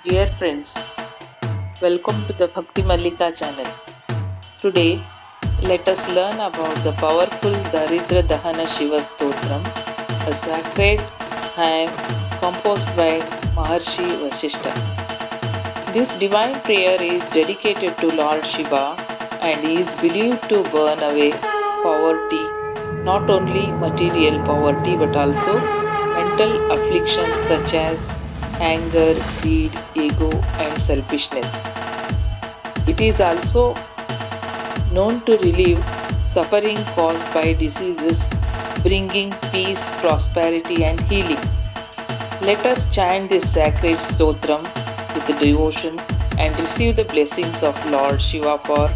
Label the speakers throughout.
Speaker 1: Dear friends, welcome to the Bhakti Mallika channel. Today, let us learn about the powerful Daridra Dahana Shiva Stotram, a sacred hymn composed by Maharshi Vasishtha. This divine prayer is dedicated to Lord Shiva and is believed to burn away poverty, not only material poverty but also mental afflictions such as anger, greed, ego, and selfishness. It is also known to relieve suffering caused by diseases, bringing peace, prosperity, and healing. Let us chant this sacred stotram with devotion and receive the blessings of Lord Shiva for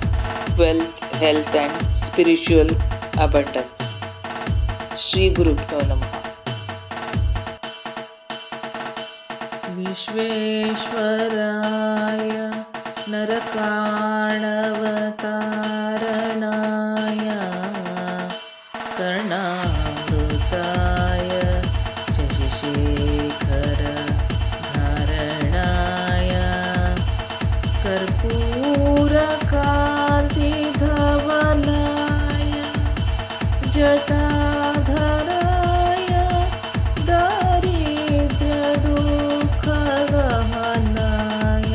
Speaker 1: wealth, health, and spiritual abundance. Shri Guru Bhyo Namaha.
Speaker 2: Visvesvaraya नरकाणवतारणाय कर्णामृताय Shashishekhar धारणाय कर्पूरकान्तिधवलाय जटाधराय दारिद्र्यदुःखगहनाय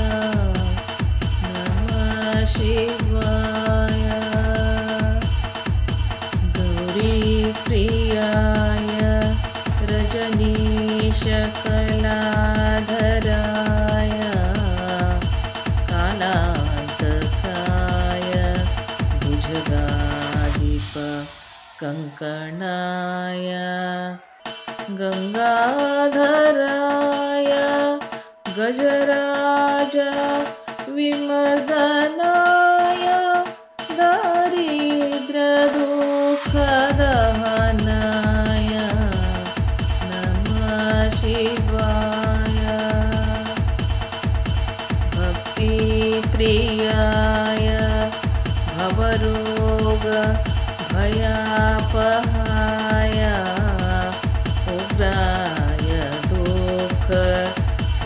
Speaker 2: नमः शिवाय गौरीप्रियाय रजनीशकलाधराय कालान्तकाय भुजगाधिप कङ्कणाय गङ्गाधराय गजराज विमर्दनाय दारिद्र्यदुःखदहनाय नमः शिवाय भक्तिप्रियाय भवरोग भयापहाय उग्राय दुःख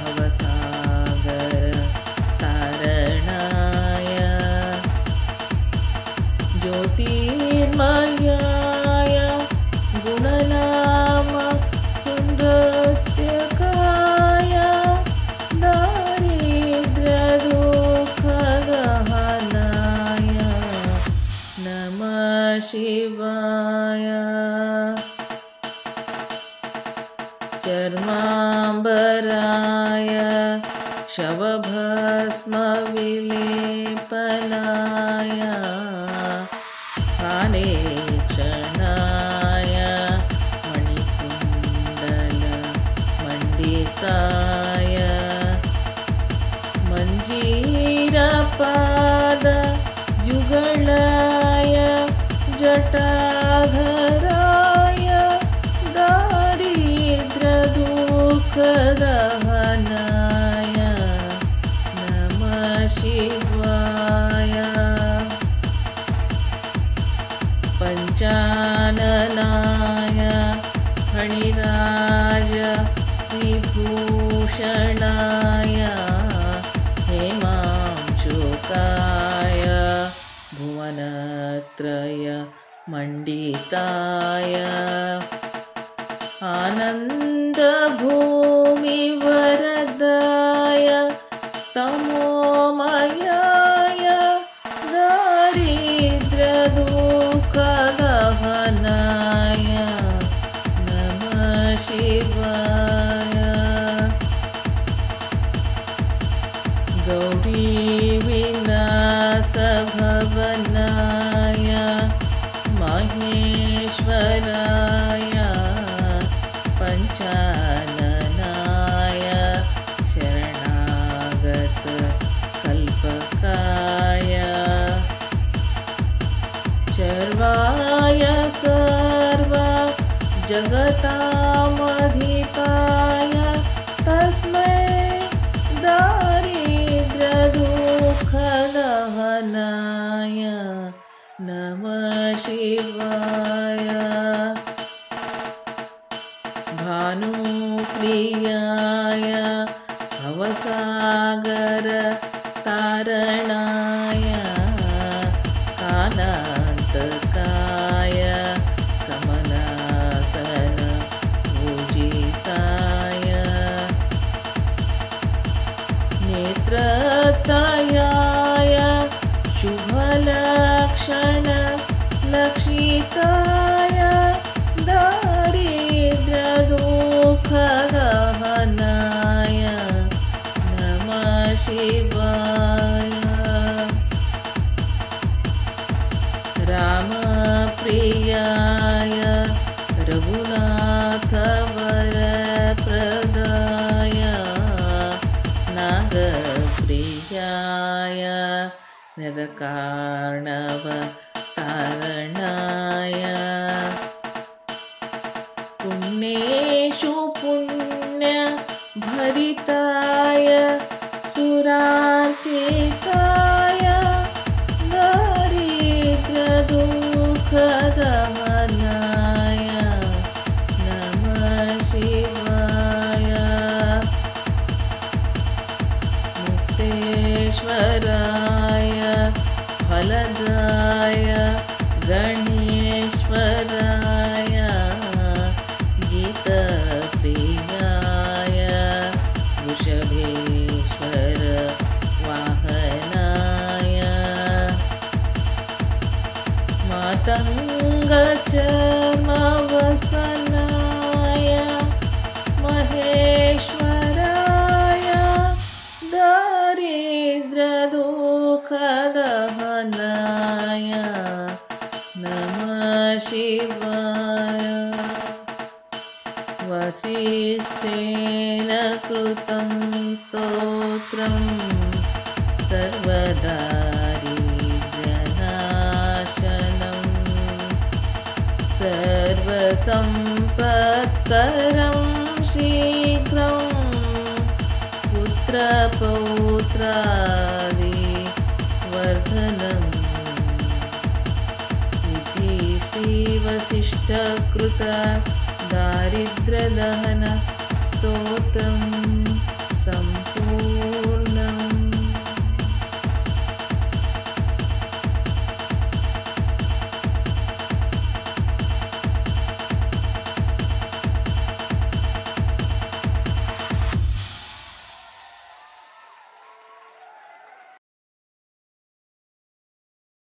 Speaker 2: भवसागर तारणाय ज्योतिर्मयाय गुणनाम सुनृत्यकाय दारिद्र्यदुःखगहनाय नमः शिवाय चर्माम्बराय शवभस्मविलेपनाय कानेक्षणाय मणिकुण्डलमण्डिताय मञ्जीरपादयुगलाय जटाधराय दारिद्र्यदुःखदहनाय नमः शिवाय पञ्चाननाय फणिराज विभूषणाय हेमांशुकाय भुवनत्रय मण्डिताय आनन्दभूमिवरदाय तमोमयाय दारिद्र्यदुःखगहनाय नमः शिवाय गौरीविलासभवनाय महेश्वराय पञ्चाननाय शरणागत कल्पकाय चर्वाय सर्व जगतामधिपाय तस्मै दारिद्र्यदुःखदहनाय नमः शिवाय भानुप्रियाय भवसा सागर तारणाय कालान्तकाय कमलासन पूजिताय नेत्रत्रयाय शुभलक्षण लक्षिताय दारिद्र्यदुःखदहनाय नमः शिवाय रामप्रियाय रघुनाथवरप्रदाय नागप्रियाय नरकार्णवतारणाय पुण्येषु पुण्यभरिताय सुरार्चिताय दारिद्र्यदुःखदहनाय नमः शिवाय मुक्तेश्वराय फलदाय गणेश्वराय गीतप्रियाय वृषभेश्वर वाहनाय मातङ्गचर्मवसनाय महेश्वराय दारिद्र्यदुःखदहनाय नमः शिवाय वसिष्ठेन कृतं स्तोत्रं सर्वदारिद्र्यनाशनं सर्वसम्पत्करं शीघ्रं पुत्रपौत्रादिवर्धनम् इति श्रीवसिष्ठकृत दारिद्र्यदहन स्तोत्रं सम्पूर्णम्।